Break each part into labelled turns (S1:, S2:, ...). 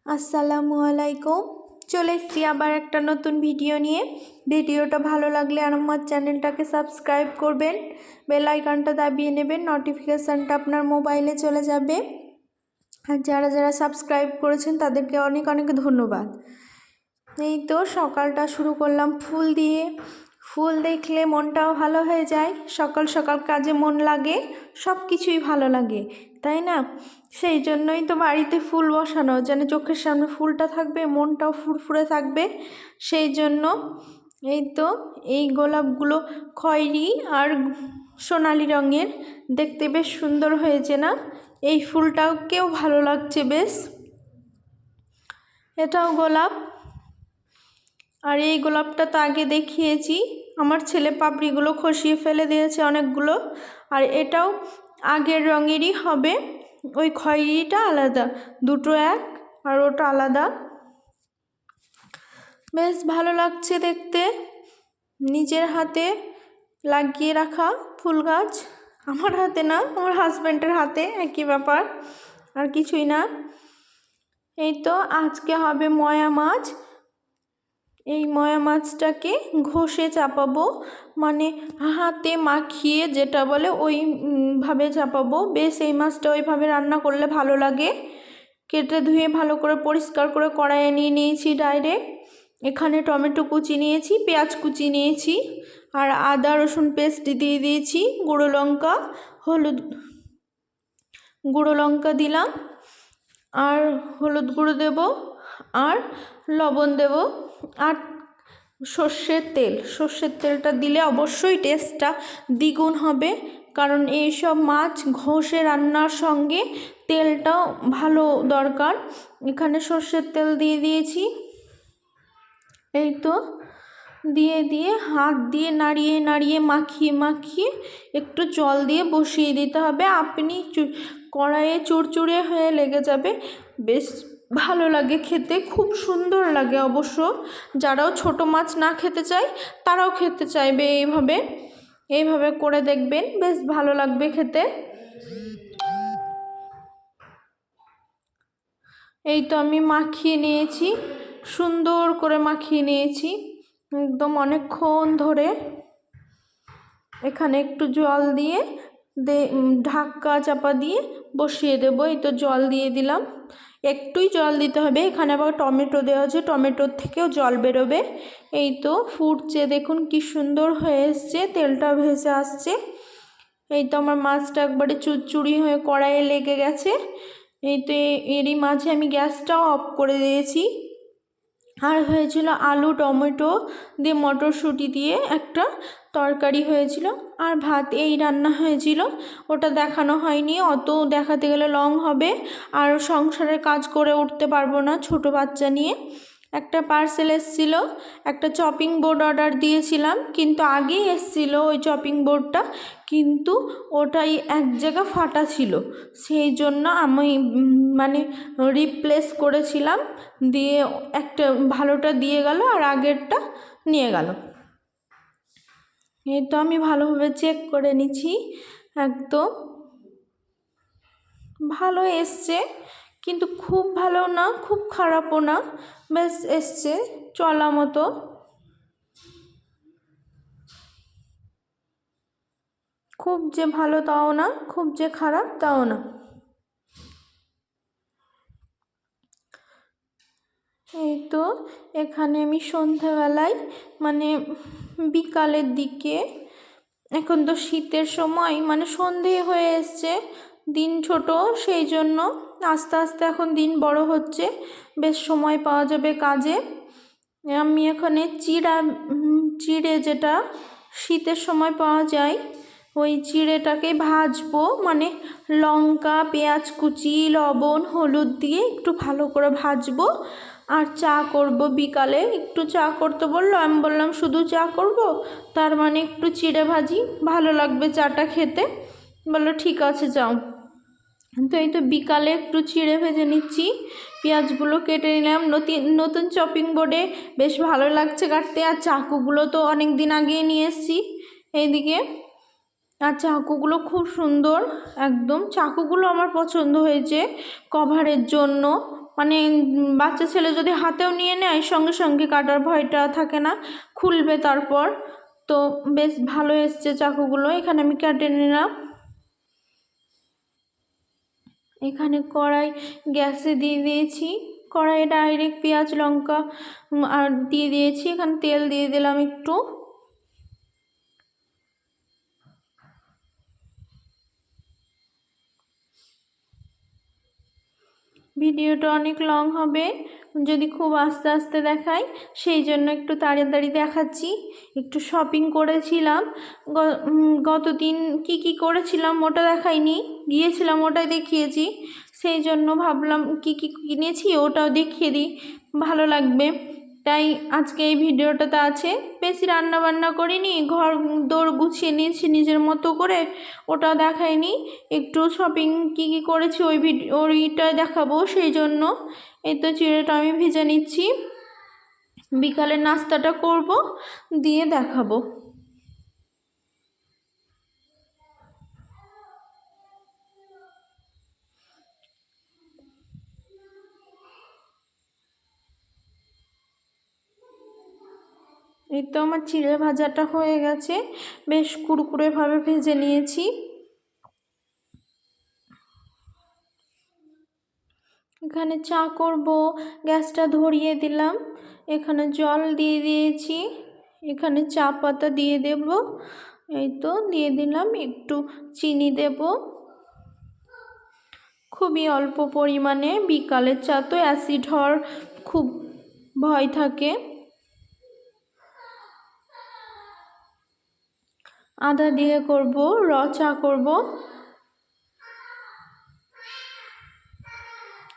S1: আসসালামু আলাইকুম। চলে এসেছি আবার একটা নতুন ভিডিও নিয়ে। ভিডিওটা ভালো লাগলে আমার চ্যানেলটাকে সাবস্ক্রাইব করবেন, বেল আইকনটা দাবিয়ে নেবেন, নোটিফিকেশানটা আপনার মোবাইলে চলে যাবে। আর যারা যারা সাবস্ক্রাইব করেছেন তাদেরকে অনেক অনেক ধন্যবাদ। এই তো সকালটা শুরু করলাম ফুল দিয়ে। ফুল দেখলে মনটাও ভালো হয়ে যায়, সকাল সকাল কাজে মন লাগে, সব কিছুই ভালো লাগে, তাই না? সেই জন্যই তো বাড়িতে ফুল বসানো, যেন চোখের সামনে ফুলটা থাকবে, মনটাও ফুরফুরে থাকবে। সেই জন্য এই তো এই গোলাপগুলো খয়েরি আর সোনালি রঙের, দেখতে বেশ সুন্দর হয়েছে না? এই ফুলটাকেও ভালো লাগছে বেশ। এটাও গোলাপ, আর এই গোলাপটা তো আগে দেখিয়েছি। আমার ছেলে পাপড়িগুলো খসিয়ে ফেলে দিয়েছে অনেকগুলো। আর এটাও আগের রঙেরই হবে, ওই খয়েরিটা আলাদা, দুটো এক, আর ওটা আলাদা। বেশ ভালো লাগছে দেখতে। নিজের হাতে লাগিয়ে রাখা ফুল গাছ, আমার হাতে না, আমার হাজব্যান্ডের হাতে, একই ব্যাপার, আর কিছুই না। এই তো আজকে হবে ময়া মাছ। এই ময়া মাছটাকে ঘষে চাপাবো, মানে হাতে মাখিয়ে যেটা বলে ওইভাবে চাপাবো। বেশ এই মাছটা ওইভাবে রান্না করলে ভালো লাগে। কেটে ধুয়ে ভালো করে পরিষ্কার করে কড়াইয়ে নিয়ে নিয়েছি ডাইরেক্ট। এখানে টমেটো কুচি নিয়েছি, পেঁয়াজ কুচি নিয়েছি, আর আদা রসুন পেস্ট দিয়ে দিয়েছি, গুঁড়ো লঙ্কা, হলুদ গুঁড়ো লঙ্কা দিলাম, আর হলুদ গুঁড়ো দেব, আর লবণ দেব, আর সর্ষের তেলটা দিলে অবশ্যই টেস্টটা দ্বিগুণ হবে, কারণ এইসব মাছ ঘষে রান্নার সঙ্গে তেলটাও ভালো দরকার। এখানে সর্ষের তেল দিয়ে দিয়েছি। এই তো দিয়ে হাত দিয়ে নাড়িয়ে নাড়িয়ে মাখিয়ে একটু জল দিয়ে বসিয়ে দিতে হবে। আপনি কড়াইয়ে চুরচুরে হয়ে লেগে যাবে, বেশ ভালো লাগে খেতে, খুব সুন্দর লাগে অবশ্য। যারাও ছোট মাছ না খেতে চায় তারাও খেতে চাইবে এইভাবে করে দেখবেন, বেশ ভালো লাগবে খেতে। এই তো আমি মাখিয়ে নিয়েছি, সুন্দর করে মাখিয়ে নিয়েছি একদম অনেকক্ষণ ধরে। এখানে একটু জল দিয়ে ঢাকা চাপা দিয়ে বসিয়ে দেবো। এই তো জল দিয়ে দিলাম, একটুই জল দিতে হবে। এখানে আবার টমেটো দেওয়া আছে, টমেটোর থেকেও জল বেরোবে। এই তো ফুটছে, দেখুন কি সুন্দর হয়ে এসছে, তেলটা ভেসে আসছে। এই তো আমার মাছটা একবারে চুরচুরি হয়ে কড়াইয়ে লেগে গেছে। এই তো এরই মাঝে আমি গ্যাসটাও অফ করে দিয়েছি। আর হয়েছিল আলু টমেটো দিয়ে মটরশুঁটি দিয়ে একটা তরকারি হয়েছিল, আর ভাত, এই রান্না হয়েছিল। ওটা দেখানো হয়নি, অত দেখাতে গেলে লং হবে, আর সংসারের কাজ করে উঠতে পারবো না ছোট বাচ্চা নিয়ে। একটা পার্সেল এসেছিলো, একটা চপিং বোর্ড অর্ডার দিয়েছিলাম, কিন্তু আগেই এসেছিলো ওই চপিং বোর্ডটা, কিন্তু ওটাই এক জায়গা ফাটা ছিল, সেই জন্য আমি মানে রিপ্লেস করেছিলাম, দিয়ে একটা ভালোটা দিয়ে গেল আর আগেরটা নিয়ে গেল। এই তো আমি ভালোভাবে চেক করে নিচ্ছি, একদম ভালো এসছে, কিন্তু খুব ভালো না, খুব খারাপও না, বেশ এসছে চলা মতো। খুব যে ভালো তাও না, খুব যে খারাপ তাও না। এই তো এখানে আমি সন্ধ্যাবেলায়, মানে বিকালের দিকে, এখন তো শীতের সময়, মানে সন্ধে হয়ে এসছে, দিন ছোট, সেই জন্য আস্তে আস্তে এখন দিন বড় হচ্ছে, বেশ সময় পাওয়া যাবে কাজে। আমি এখানে চিড়ে যেটা শীতের সময় পাওয়া যায়, ওই চিড়েটাকে ভাজবো, মানে লঙ্কা পেঁয়াজ কুচি লবণ হলুদ দিয়ে একটু ভালো করে ভাজবো, আর চা করব। বিকালে একটু চা করতে বললো, আমি বললাম শুধু চা করব, তার মানে একটু চিড়ে ভাজি, ভালো লাগবে চাটা খেতে। বললো ঠিক আছে যাও। তো এই তো বিকালে একটু চিড়ে ভেজে নিচ্ছি, পেঁয়াজগুলো কেটে নিলাম নতুন চপিং বোর্ডে, বেশ ভালো লাগছে কাটতে। আর চাকুগুলো তো অনেক দিন আগেই নিয়ে এসেছি এইদিকে, আর চাকুগুলো খুব সুন্দর, একদম চাকুগুলো আমার পছন্দ হয়েছে কভারের জন্য, মানে বাচ্চা ছেলে যদি হাতেও নিয়ে নেয় সঙ্গে সঙ্গে কাটার ভয়টা থাকে না, খুলবে তারপর। তো বেশ ভালো এসছে চাকুগুলো। এখানে আমি কেটে নিলাম। এখানে কড়াই গ্যাসে দিয়ে দিয়েছি, কড়াইয়ে ডাইরেক্ট পেঁয়াজ লঙ্কা আর দিয়ে দিয়েছি। এখানে তেল দিয়ে দিলাম একটু। ভিডিওটা অনেক লং হবে যদি খুব আস্তে আস্তে দেখাই, সেই জন্য একটু তাড়াতাড়ি দেখাচ্ছি। একটু শপিং করেছিলাম, গত দিন কি করেছিলাম ওটা দেখাইনি, গিয়েছিলাম ওটাই দেখিয়েছি। সেই জন্য ভাবলাম কি কিনেছি ওটাও দেখিয়ে দিই, ভালো লাগবে। তাই আজকে এই ভিডিওটাতে আছে। বেশি রান্না বান্না করিনি, ঘর দৌড় গুছিয়ে নিয়েছি নিজের মতো করে, ওটাও দেখাইনি। একটু শপিং কি করেছি ওইটা দেখাবো, সেই জন্য। এই তো চিড়েটা আমি ভেজে নিচ্ছি, বিকালের নাস্তাটা করব, দিয়ে দেখাবো। এই তো আমার চিড়ে ভাজাটা হয়ে গেছে, বেশ কুড়কুড়েভাবে ভেজে নিয়েছি। এখানে চা করব, গ্যাসটা ধরিয়ে দিলাম। এখানে জল দিয়ে দিয়েছি, এখানে চা পাতা দিয়ে দেব। এই তো দিয়ে দিলাম, একটু চিনি দেব, খুবই অল্প পরিমাণে। বিকালের চা তো অ্যাসিড হওয়ার খুব ভয় থাকে। আদা দিয়ে করব, চা করব।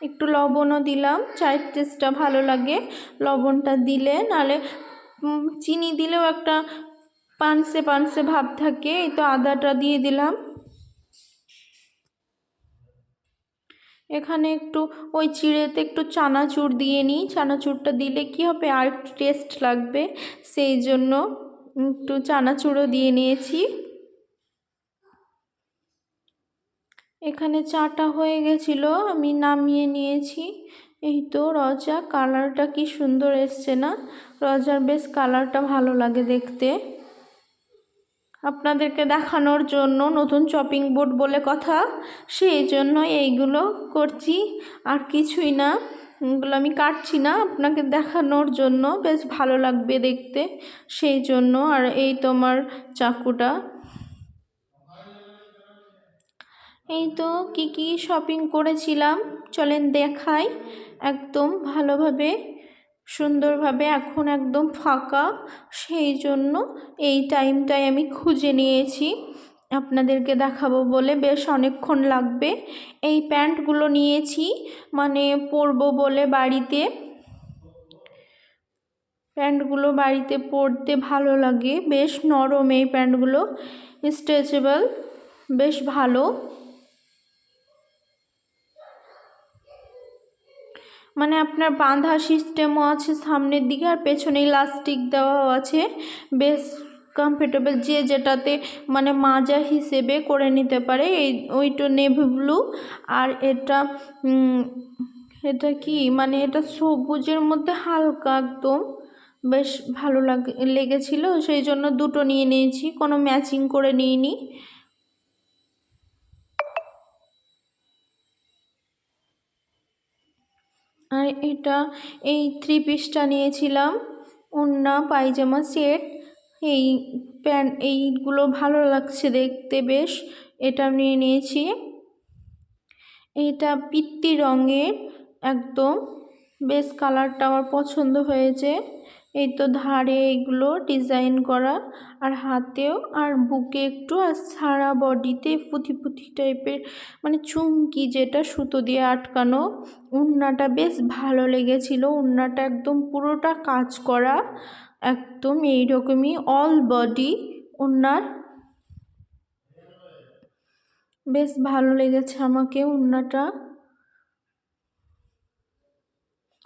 S1: একটু লবণও দিলাম, চায়ের টেস্টটা ভালো লাগে লবণটা দিলে, নালে চিনি দিলেও একটা পানসে পানসে ভাব থাকে। এই তো আদাটা দিয়ে দিলাম। এখানে একটু ওই চিড়েতে একটু চানাচুর দিয়ে নিই, চানাচুরটা দিলে কি হবে আর একটু টেস্ট লাগবে, সেই জন্য একটু চানাচুরও দিয়ে নিয়েছি। এখানে চাটা হয়ে গেছিলো, আমি নামিয়ে নিয়েছি। এই তো রজা, কালারটা কি সুন্দর এসছে না? রজার বেশ কালারটা ভালো লাগে দেখতে। আপনাদেরকে দেখানোর জন্য, নতুন শপিং বোর্ড বলে কথা, সেই জন্য এইগুলো করছি, আর কিছুই না। এগুলো আমি কাটছি না, আপনাকে দেখানোর জন্য, বেশ ভালো লাগবে দেখতে, সেই জন্য। আর এই তোমার চাকুটা। এই তো কি শপিং করেছিলাম চলেন দেখাই একদম ভালোভাবে, সুন্দরভাবে। এখন একদম ফাঁকা, সেই জন্য এই টাইমটাই আমি খুঁজে নিয়েছি আপনাদেরকে দেখাবো বলে। বেশ অনেকক্ষণ লাগবে। এই প্যান্টগুলো নিয়েছি, মানে পরবো বলে বাড়িতে। প্যান্টগুলো বাড়িতে পরতে ভালো লাগে, বেশ নরম এই প্যান্টগুলো, স্ট্রেচেবল, বেশ ভালো। মানে আপনার বাঁধা সিস্টেমও আছে সামনের দিকে, আর পেছনে ইলাস্টিক দেওয়াও আছে, বেশ কমফোর্টেবল। যে যেটাতে মানে মাজা হিসেবে করে নিতে পারে। ওইটা নেভি ব্লু, আর এটা কি মানে এটা সবুজের মধ্যে হালকা একদম, বেশ ভালো লেগেছিল, সেই জন্য দুটো নিয়ে নিয়েছি, কোনো ম্যাচিং করে নিইনি। আর এটা এই 3 পিসটা নিয়েছিলাম, ওড়না পায়জামা সেট। এই প্যান্ট এইগুলো ভালো লাগছে দেখতে বেশ, এটা নিয়ে নিয়েছি। এটা পিত্তি রঙের একদম, বেশ কালারটা আমার পছন্দ হয়েছে। এই তো ধারে এইগুলো ডিজাইন করা, আর হাতেও আর বুকে একটু, আর সারা বডিতে পুঁথি পুঁথি টাইপের, মানে চুমকি যেটা সুতো দিয়ে আটকানো। ওড়নাটা বেশ ভালো লেগেছিল, ওড়নাটা একদম পুরোটা কাজ করা, একদম এইরকমই অল বডি ওড়নার। বেশ ভালো লেগেছে আমাকে ওড়নাটা,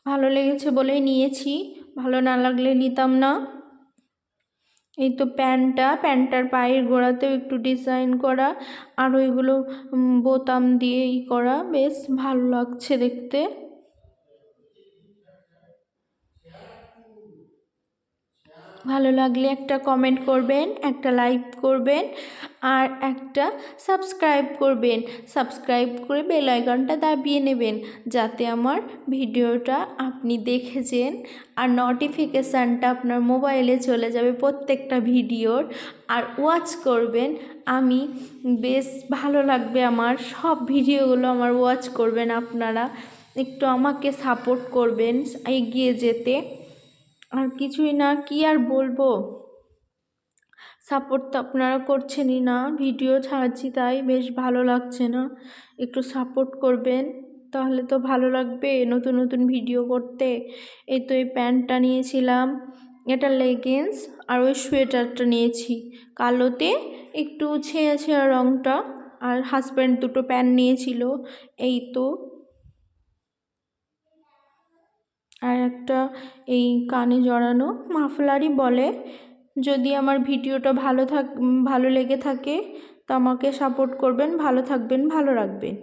S1: ভালো লেগেছে বলেই নিয়েছি, ভালো না লাগলে নিতাম না। এই তো প্যান্টটার পায়ের গোড়াতেও একটু ডিজাইন করা, আর ওইগুলো বোতাম দিয়ে করা, বেশ ভালো লাগছে দেখতে। ভালো লাগলে একটা কমেন্ট করবেন, একটা লাইক করবেন আর একটা সাবস্ক্রাইব করবেন। সাবস্ক্রাইব করে বেল আইকনটা দাবিয়ে নেবেন যাতে আমার ভিডিওটা আপনি দেখেছেন আর নোটিফিকেশানটা আপনার মোবাইলে চলে যাবে প্রত্যেকটা ভিডিওর। আর ওয়াচ করবেন, আমি বেশ ভালো লাগবে আমার সব ভিডিওগুলো আমার ওয়াচ করবেন আপনারা। একটু আমাকে সাপোর্ট করবেন এগিয়ে যেতে, আর কিছুই না, কি আর বলবো। সাপোর্ট তো আপনারা করছেনই না, ভিডিও ছাড়ছি তাই বেশ ভালো লাগছে না। একটু সাপোর্ট করবেন, তাহলে তো ভালো লাগবে নতুন নতুন ভিডিও করতে। এই তো এই প্যান্টটা নিয়েছিলাম, এটা লেগিংস, আর ওই সোয়েটারটা নিয়েছি কালোতে একটু ছেঁড়া ছেঁড়া রঙটা। আর হাজব্যান্ড দুটো প্যান্ট নিয়েছিল, এই তো। আর একটা এই কানে জড়ানো মাফলারই বলে। যদি আমার ভিডিওটা ভালো লেগে থাকে তো আমাকে সাপোর্ট করবেন, ভালো থাকবেন, ভালো রাখবেন।